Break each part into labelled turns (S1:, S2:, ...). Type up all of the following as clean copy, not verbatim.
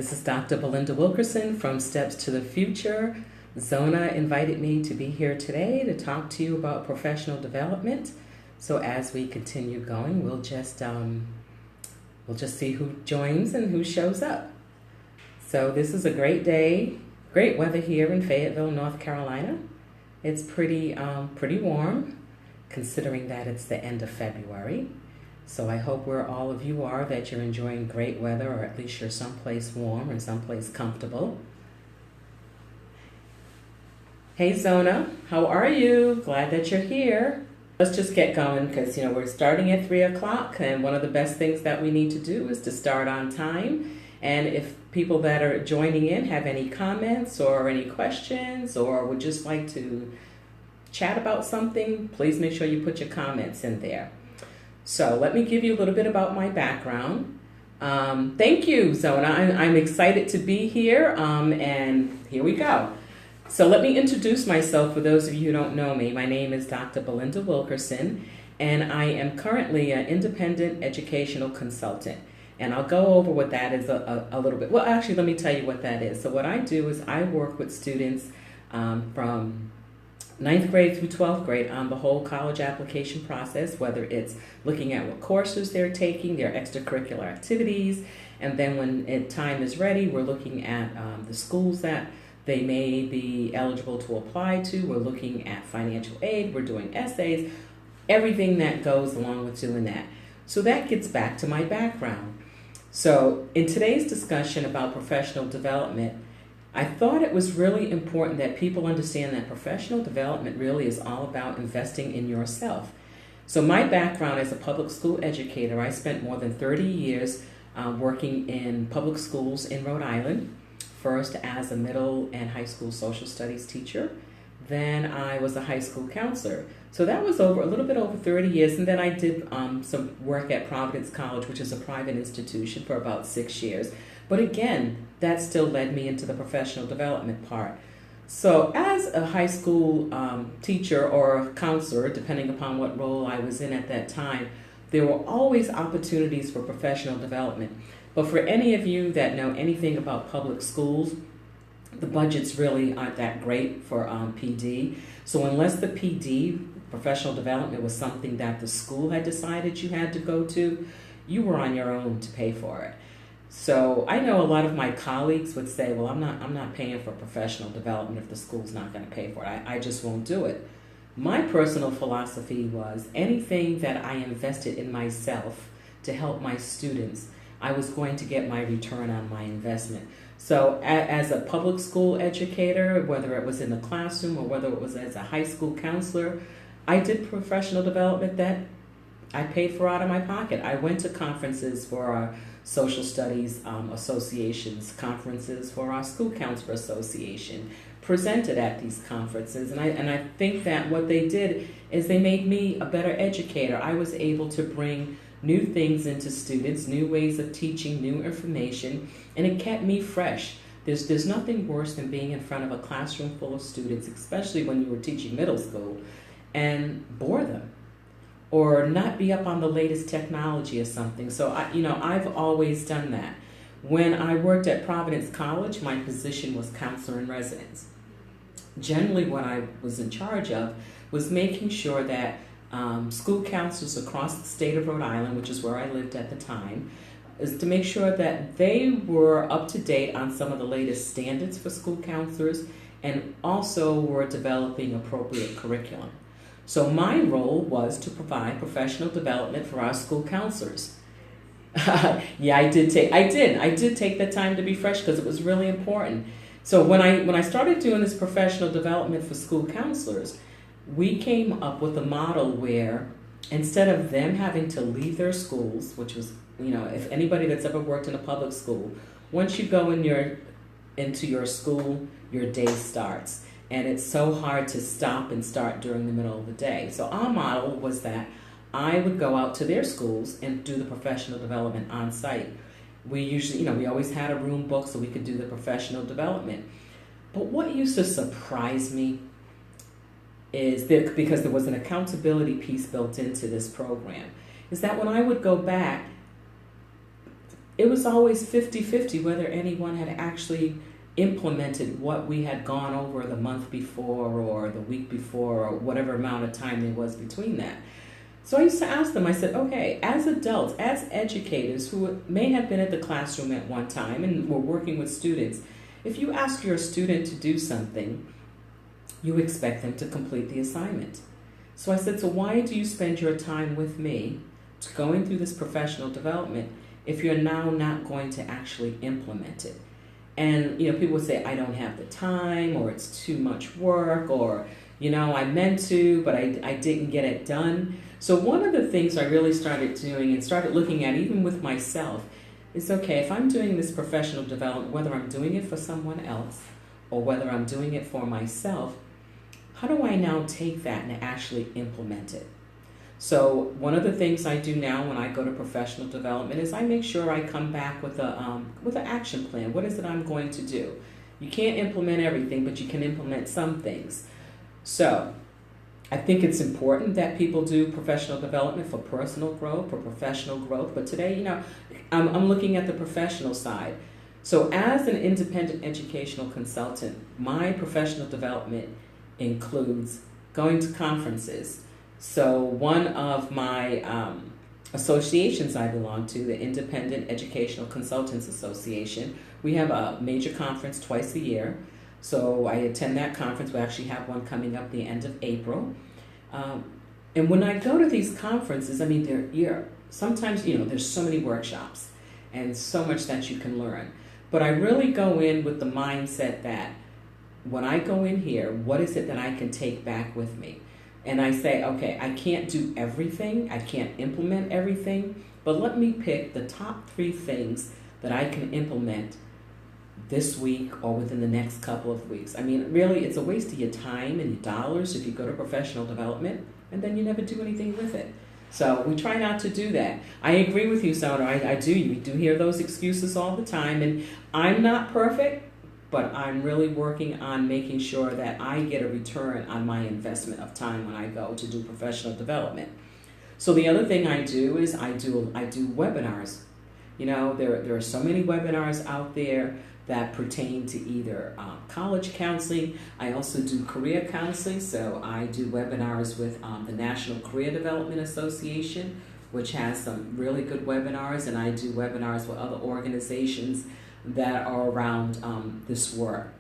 S1: This is Dr. Belinda Wilkerson from Steps to the Future. Zona invited me to be here today to talk to you about professional development. So as we continue going, we'll just see who joins and who shows up. So this is a great day, great weather here in Fayetteville, North Carolina. It's pretty warm, considering that it's the end of February. So I hope where all of you are that you're enjoying great weather, or at least you're someplace warm and someplace comfortable. Hey Zona, how are you? Glad that you're here. Let's just get going because we're starting at 3 o'clock, and one of the best things that we need to do is to start on time. And if people that are joining in have any comments or any questions or would just like to chat about something, please make sure you put your comments in there. So let me give you a little bit about my background. Thank you, Zona. I'm excited to be here, and here we go. So let me introduce myself for those of you who don't know me. My name is Dr. Belinda Wilkerson, and I am currently an independent educational consultant. And I'll go over what that is a little bit. Well, actually, let me tell you what that is. So what I do is I work with students from 9th grade through 12th grade on the whole college application process, whether it's looking at what courses they're taking, their extracurricular activities, and then when time is ready, we're looking at the schools that they may be eligible to apply to. We're looking at financial aid, we're doing essays, everything that goes along with doing that. So that gets back to my background. So in today's discussion about professional development, I thought it was really important that people understand that professional development really is all about investing in yourself. So my background as a public school educator, I spent more than 30 years working in public schools in Rhode Island, first as a middle and high school social studies teacher. Then I was a high school counselor. So that was a little bit over 30 years. And then I did some work at Providence College, which is a private institution, for about 6 years. But again, that still led me into the professional development part. So as a high school teacher or counselor, depending upon what role I was in at that time, there were always opportunities for professional development. But for any of you that know anything about public schools, the budgets really aren't that great for PD. So unless the PD, professional development, was something that the school had decided you had to go to, you were on your own to pay for it. So I know a lot of my colleagues would say, well, I'm not paying for professional development if the school's not going to pay for it. I just won't do it. My personal philosophy was anything that I invested in myself to help my students, I was going to get my return on my investment. So as a public school educator, whether it was in the classroom or whether it was as a high school counselor, I did professional development that I paid for out of my pocket. I went to conferences for our social studies associations, conferences for our school counselor association, presented at these conferences. And I think that what they did is they made me a better educator. I was able to bring new things into students, new ways of teaching, new information, and it kept me fresh. There's nothing worse than being in front of a classroom full of students, especially when you were teaching middle school, and bore them or not be up on the latest technology or something. So I've always done that. When I worked at Providence College, my position was counselor in residence. Generally what I was in charge of was making sure that school counselors across the state of Rhode Island, which is where I lived at the time, is to make sure that they were up to date on some of the latest standards for school counselors and also were developing appropriate curriculum. So my role was to provide professional development for our school counselors. Yeah, I did take the time to be fresh because it was really important. So when I started doing this professional development for school counselors, we came up with a model where instead of them having to leave their schools, which was, if anybody that's ever worked in a public school, once you go into your school, your day starts. And it's so hard to stop and start during the middle of the day. So our model was that I would go out to their schools and do the professional development on site. We usually, we always had a room booked so we could do the professional development. But what used to surprise me is that, because there was an accountability piece built into this program, is that when I would go back, it was always 50-50 whether anyone had actually implemented what we had gone over the month before or the week before or whatever amount of time there was between that. So I used to ask them, I said, okay, as adults, as educators who may have been at the classroom at one time and were working with students, if you ask your student to do something, you expect them to complete the assignment. So I said, so why do you spend your time with me going through this professional development if you're now not going to actually implement it? And, people would say, I don't have the time, or it's too much work, or, I meant to, but I didn't get it done. So one of the things I really started doing and started looking at, even with myself, is, okay, if I'm doing this professional development, whether I'm doing it for someone else or whether I'm doing it for myself, how do I now take that and actually implement it? So one of the things I do now when I go to professional development is I make sure I come back with an action plan. What is it I'm going to do? You can't implement everything, but you can implement some things. So I think it's important that people do professional development for personal growth, for professional growth. But today, I'm looking at the professional side. So as an independent educational consultant, my professional development includes going to conferences. So one of my associations I belong to, the Independent Educational Consultants Association, we have a major conference twice a year. So I attend that conference. We actually have one coming up the end of April. And when I go to these conferences, sometimes, there's so many workshops and so much that you can learn. But I really go in with the mindset that when I go in here, what is it that I can take back with me? And I say, okay, I can't do everything. I can't implement everything. But let me pick the top 3 things that I can implement this week or within the next couple of weeks. Really, it's a waste of your time and your dollars if you go to professional development and then you never do anything with it. So we try not to do that. I agree with you, Sona. I do. You do hear those excuses all the time. And I'm not perfect, but I'm really working on making sure that I get a return on my investment of time when I go to do professional development. So the other thing I do is I do webinars. There are so many webinars out there that pertain to either college counseling. I also do career counseling, so I do webinars with the National Career Development Association, which has some really good webinars, and I do webinars with other organizations that are around this work.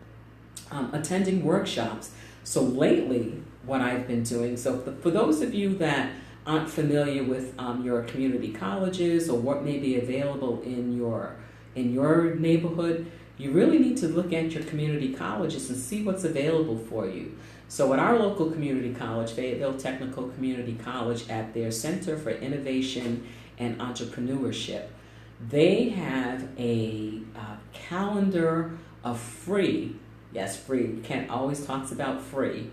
S1: Attending workshops. So lately, what I've been doing, so for those of you that aren't familiar with your community colleges or what may be available in your neighborhood, you really need to look at your community colleges and see what's available for you. So at our local community college, Fayetteville Technical Community College, at their Center for Innovation and Entrepreneurship, they have a calendar of free, yes, free, Kent always talks about free,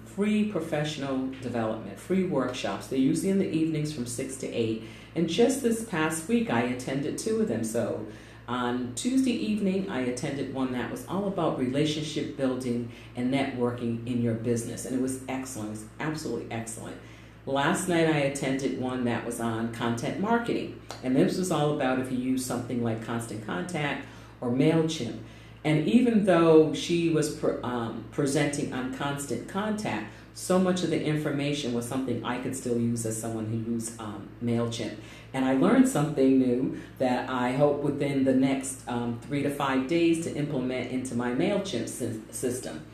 S1: free professional development, free workshops. They're usually in the evenings from 6 to 8. And just this past week, I attended 2 of them. So on Tuesday evening, I attended one that was all about relationship building and networking in your business. And it was excellent. It was absolutely excellent. Last night, I attended one that was on content marketing. And this was all about if you use something like Constant Contact or MailChimp. And even though she was presenting on Constant Contact, so much of the information was something I could still use as someone who used MailChimp. And I learned something new that I hope within the next 3 to 5 days to implement into my MailChimp system.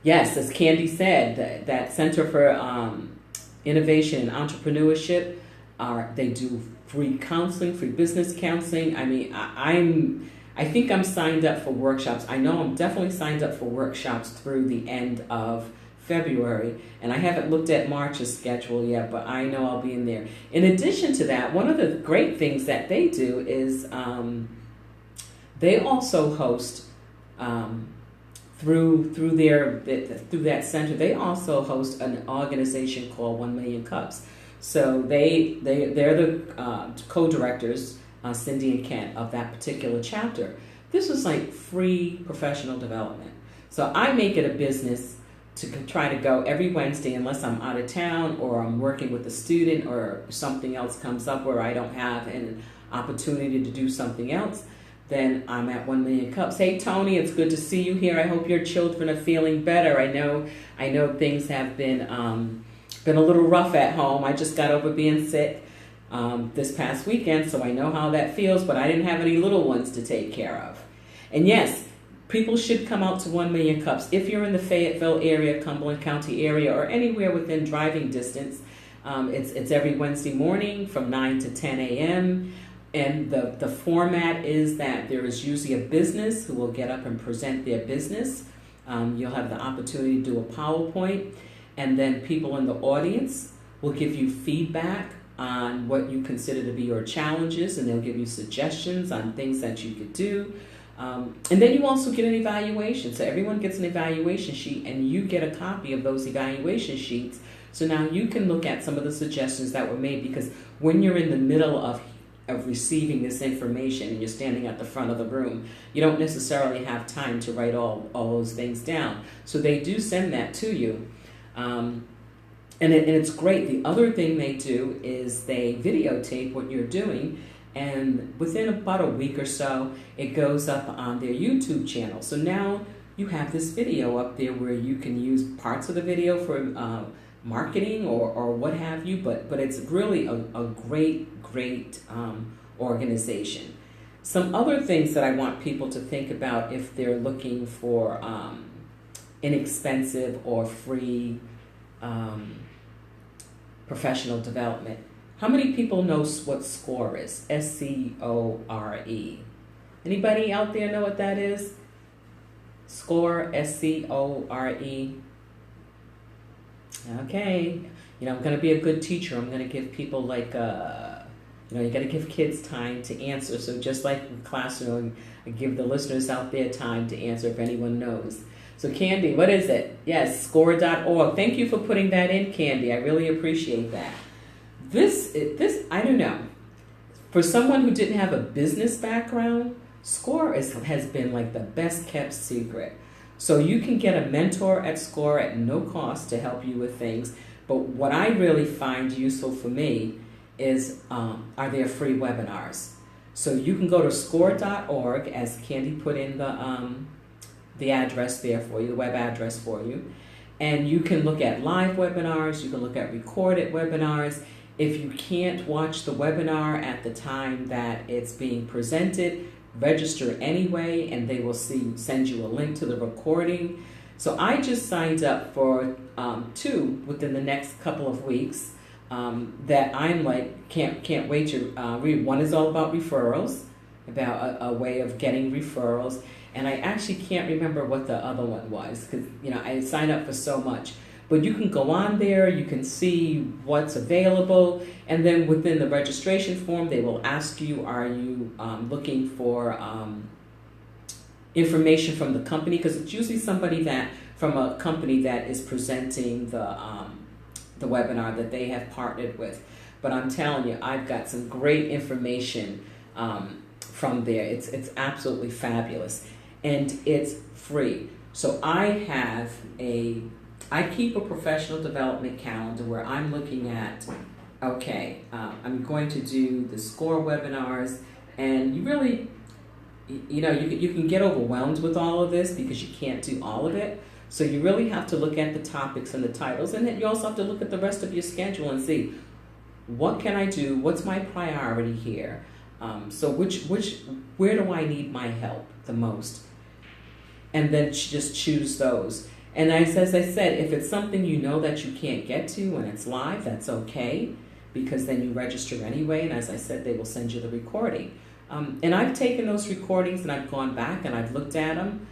S1: Yes, as Candy said, that Center for Innovation and Entrepreneurship, they do free counseling, free business counseling. I think I'm signed up for workshops. I know I'm definitely signed up for workshops through the end of February, and I haven't looked at March's schedule yet, but I know I'll be in there. In addition to that, one of the great things that they do is they also host through that center. They also host an organization called 1 Million Cups. So they're the co-directors, Cindy and Kent, of that particular chapter. This was like free professional development. So I make it a business to try to go every Wednesday unless I'm out of town or I'm working with a student or something else comes up where I don't have an opportunity to do something else. Then I'm at 1 Million Cups. Hey Tony, it's good to see you here. I hope your children are feeling better. I know things have been a little rough at home. I just got over being sick this past weekend, so I know how that feels, but I didn't have any little ones to take care of. And yes, people should come out to 1 Million Cups. If you're in the Fayetteville area, Cumberland County area, or anywhere within driving distance, it's every Wednesday morning from 9 to 10 a.m., and the format is that there is usually a business who will get up and present their business. You'll have the opportunity to do a PowerPoint, and then people in the audience will give you feedback on what you consider to be your challenges, and they'll give you suggestions on things that you could do. And then you also get an evaluation. So everyone gets an evaluation sheet, and you get a copy of those evaluation sheets. So now you can look at some of the suggestions that were made, because when you're in the middle of receiving this information and you're standing at the front of the room, you don't necessarily have time to write all those things down. So they do send that to you. And it's great. The other thing they do is they videotape what you're doing, and within about a week or so, it goes up on their YouTube channel. So now you have this video up there where you can use parts of the video for marketing or what have you, but it's really a great organization. Some other things that I want people to think about if they're looking for inexpensive or free professional development. How many people know what SCORE is? SCORE. Anybody out there know what that is? SCORE, SCORE. Okay. I'm going to be a good teacher. I'm going to give people you got to give kids time to answer. So just like in class, I give the listeners out there time to answer if anyone knows. So Candy, what is it? Yes, score.org. Thank you for putting that in, Candy. I really appreciate that. This, I don't know. For someone who didn't have a business background, SCORE has been like the best kept secret. So you can get a mentor at SCORE at no cost to help you with things. But what I really find useful for me is are there free webinars. So you can go to score.org, as Candy put in the address there for you, the web address for you. And you can look at live webinars, you can look at recorded webinars. If you can't watch the webinar at the time that it's being presented, register anyway, and they will send you a link to the recording. So I just signed up for 2 within the next couple of weeks that I'm can't wait to read. One is all about referrals, about a way of getting referrals. And I actually can't remember what the other one was, because I signed up for so much. But you can go on there, you can see what's available, and then within the registration form, they will ask you, are you looking for information from the company? Because it's usually somebody from a company that is presenting the webinar that they have partnered with. But I'm telling you, I've got some great information from there. It's absolutely fabulous, and it's free. So I keep a professional development calendar where I'm looking at, I'm going to do the SCORE webinars, and you really, you can get overwhelmed with all of this because you can't do all of it. So you really have to look at the topics and the titles, and then you also have to look at the rest of your schedule and see, what can I do? What's my priority here? So where do I need my help the most? And then just choose those. And as I said, if it's something that you can't get to when it's live, that's okay, because then you register anyway. And as I said, they will send you the recording. And I've taken those recordings and I've gone back and I've looked at them,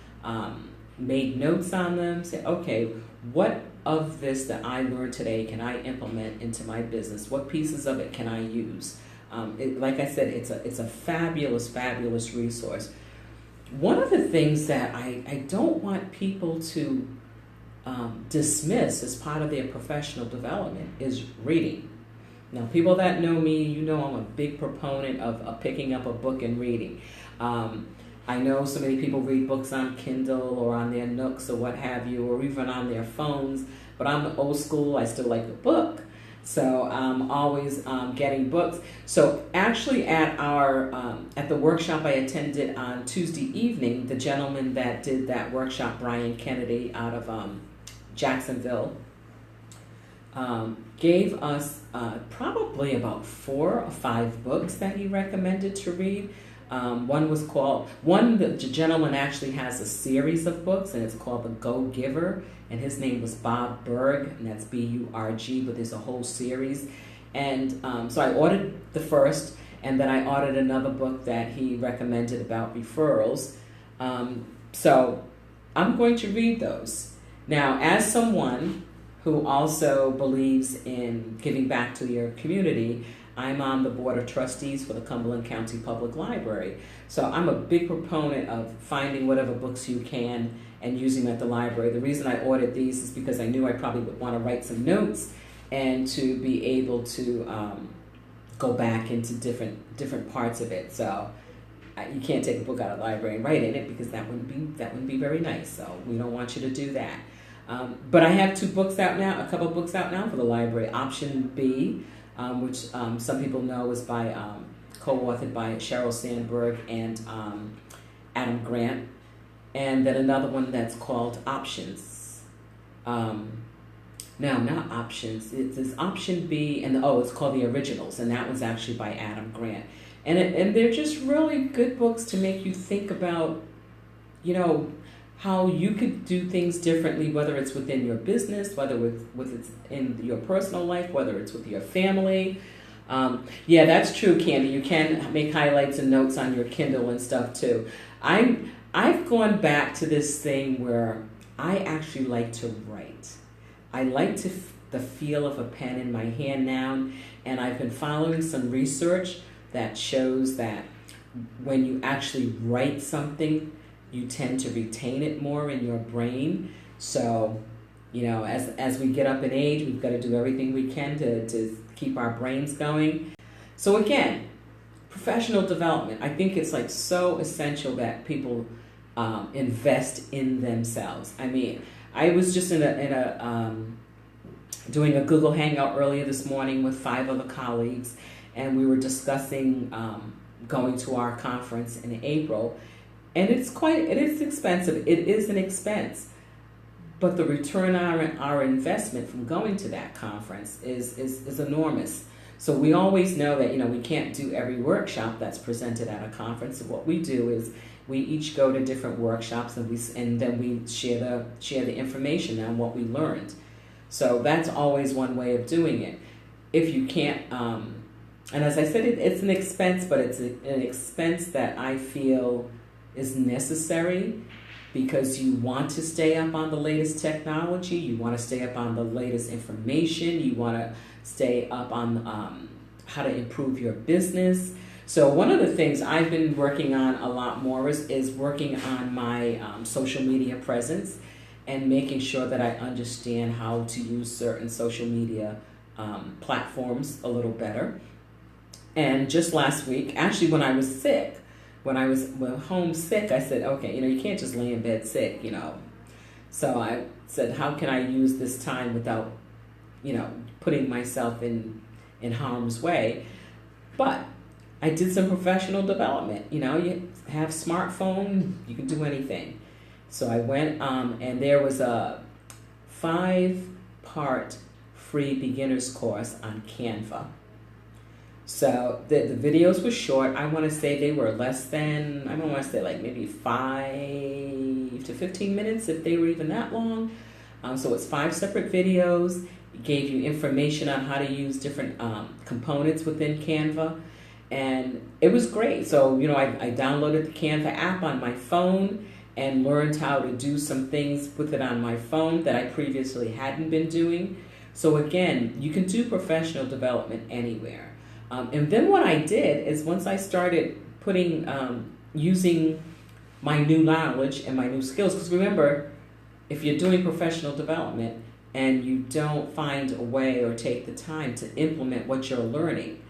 S1: made notes on them, said, okay, what of this that I learned today can I implement into my business? What pieces of it can I use? Like I said, it's a fabulous, fabulous resource. One of the things that I don't want people to dismiss as part of their professional development is reading. Now, people that know me, I'm a big proponent of picking up a book and reading. I know so many people read books on Kindle or on their Nooks or what have you, or even on their phones, but I'm old school. I still like a book. So I'm always getting books. So actually at the workshop I attended on Tuesday evening, the gentleman that did that workshop, Brian Kennedy out of Jacksonville, gave us probably about 4 or 5 books that he recommended to read. The gentleman actually has a series of books, and it's called The Go-Giver, and his name was Bob Berg, and that's B-U-R-G, but there's a whole series. And so I ordered the first, and then I ordered another book that he recommended about referrals. So I'm going to read those. Now, as someone who also believes in giving back to your community, I'm on the Board of Trustees for the Cumberland County Public Library. So I'm a big proponent of finding whatever books you can and using them at the library. The reason I ordered these is because I knew I probably would want to write some notes and to be able to go back into different parts of it. So you can't take a book out of the library and write in it, because that wouldn't be very nice. So we don't want you to do that. But I have a couple books out now for the library. Option B, which some people know is by co-authored by Sheryl Sandberg and Adam Grant, and then another one that's called Options. No, not Options. It's Option B, and it's called The Originals, and that was actually by Adam Grant. And they're just really good books to make you think about, how you could do things differently, whether it's within your business, whether it's in your personal life, whether it's with your family. Yeah, that's true, Candy. You can make highlights and notes on your Kindle and stuff too. I've gone back to this thing where I actually like to write. I like the feel of a pen in my hand now, and I've been following some research that shows that when you actually write something, you tend to retain it more in your brain. So, as we get up in age, we've got to do everything we can to keep our brains going. So again, professional development. I think it's like so essential that people invest in themselves. I mean, I was just doing a Google Hangout earlier this morning with 5 other colleagues, and we were discussing going to our conference in April. And it is expensive. It is an expense. But the return on our investment from going to that conference is enormous. So we always know that, we can't do every workshop that's presented at a conference. So what we do is we each go to different workshops, and then we share the information on what we learned. So that's always one way of doing it. If you can't, and as I said, it's an expense, but it's an expense that I feel is necessary, because you want to stay up on the latest technology, you want to stay up on the latest information, you want to stay up on how to improve your business. So one of the things I've been working on a lot more is working on my social media presence and making sure that I understand how to use certain social media platforms a little better. And just last week, actually when I was sick, when I was home sick, I said, okay, you can't just lay in bed sick, So I said, how can I use this time without, putting myself in harm's way? But I did some professional development. You have smartphone, you can do anything. So I went, and there was a 5-part free beginner's course on Canva. So the videos were short. I want to say they were less than, I don't want to say like maybe 5 to 15 minutes, if they were even that long. So it's 5 separate videos. It gave you information on how to use different components within Canva. And it was great. So, I downloaded the Canva app on my phone and learned how to do some things with it on my phone that I previously hadn't been doing. So again, you can do professional development anywhere. And then what I did is, once I started using my new knowledge and my new skills, because remember, if you're doing professional development and you don't find a way or take the time to implement what you're learning,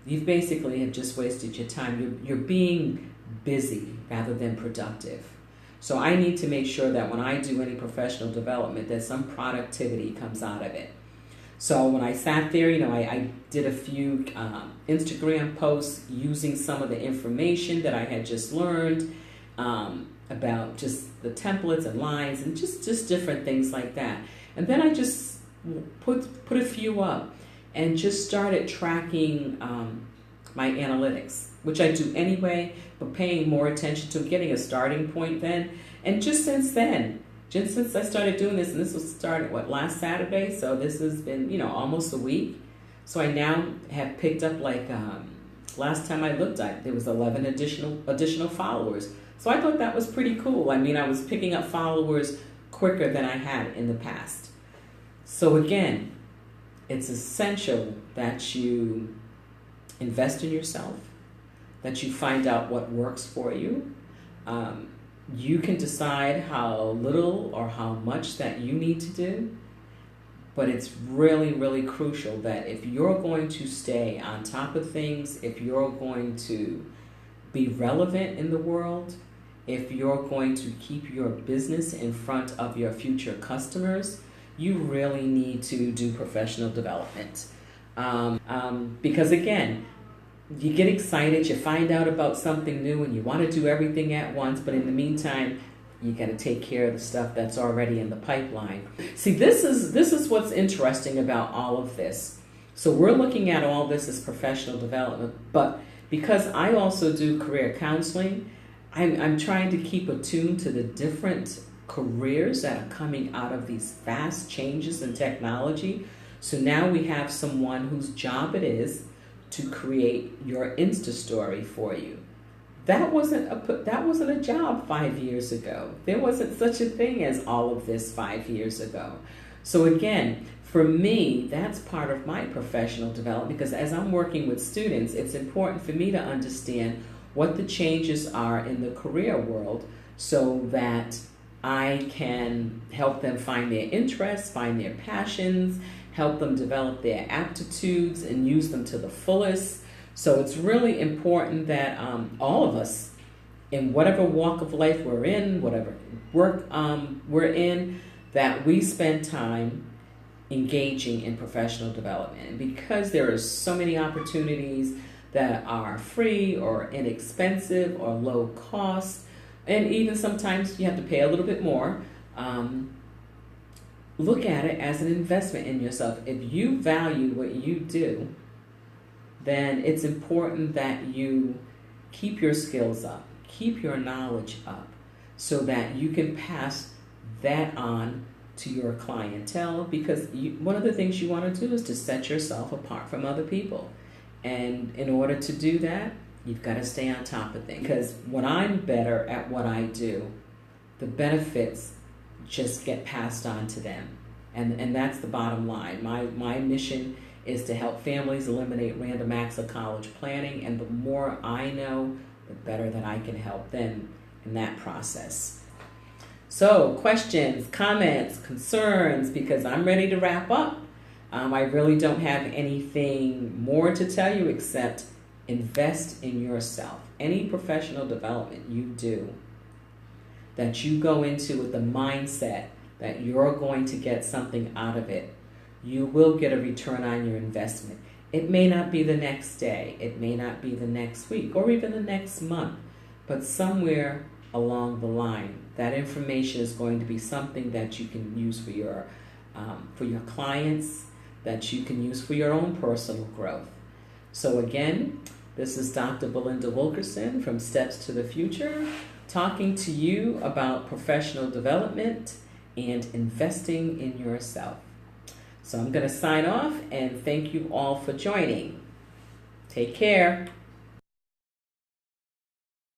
S1: you basically have just wasted your time. You're being busy rather than productive. So I need to make sure that when I do any professional development, that some productivity comes out of it. So when I sat there, I did a few Instagram posts using some of the information that I had just learned about just the templates and lines and just different things like that. And then I just put a few up and just started tracking my analytics, which I do anyway, but paying more attention to getting a starting point then. And just since then, just since I started doing this, and this was started, last Saturday? So this has been, almost a week. So I now have picked up last time I looked at, there was 11 additional followers. So I thought that was pretty cool. I mean, I was picking up followers quicker than I had in the past. So again, it's essential that you invest in yourself, that you find out what works for you. You can decide how little or how much that you need to do, but it's really, really crucial that if you're going to stay on top of things, if you're going to be relevant in the world, if you're going to keep your business in front of your future customers, you really need to do professional development. Because again, you get excited, you find out about something new and you want to do everything at once, but in the meantime, you got to take care of the stuff that's already in the pipeline. See, this is what's interesting about all of this. So we're looking at all this as professional development, but because I also do career counseling, I'm trying to keep attuned to the different careers that are coming out of these fast changes in technology. So now we have someone whose job it is to create your Insta story for you. That wasn't a job 5 years ago. There wasn't such a thing as all of this 5 years ago. So again, for me, that's part of my professional development, because as I'm working with students, it's important for me to understand what the changes are in the career world so that I can help them find their interests, find their passions, help them develop their aptitudes and use them to the fullest. So it's really important that all of us, in whatever walk of life we're in, whatever work we're in, that we spend time engaging in professional development. And because there are so many opportunities that are free or inexpensive or low cost, and even sometimes you have to pay a little bit more, look at it as an investment in yourself. If you value what you do, then it's important that you keep your skills up, keep your knowledge up, so that you can pass that on to your clientele, because one of the things you want to do is to set yourself apart from other people. And in order to do that, you've got to stay on top of things. Because when I'm better at what I do, the benefits just get passed on to them. And that's the bottom line. My mission is to help families eliminate random acts of college planning, and the more I know, the better that I can help them in that process. So, questions, comments, concerns, because I'm ready to wrap up. I really don't have anything more to tell you except invest in yourself. Any professional development you do, that you go into with the mindset that you're going to get something out of it, you will get a return on your investment. It may not be the next day, it may not be the next week, or even the next month, but somewhere along the line, that information is going to be something that you can use for your clients, that you can use for your own personal growth. So again, this is Dr. Belinda Wilkerson from Steps to the Future, talking to you about professional development and investing in yourself. So I'm going to sign off and thank you all for joining. Take care.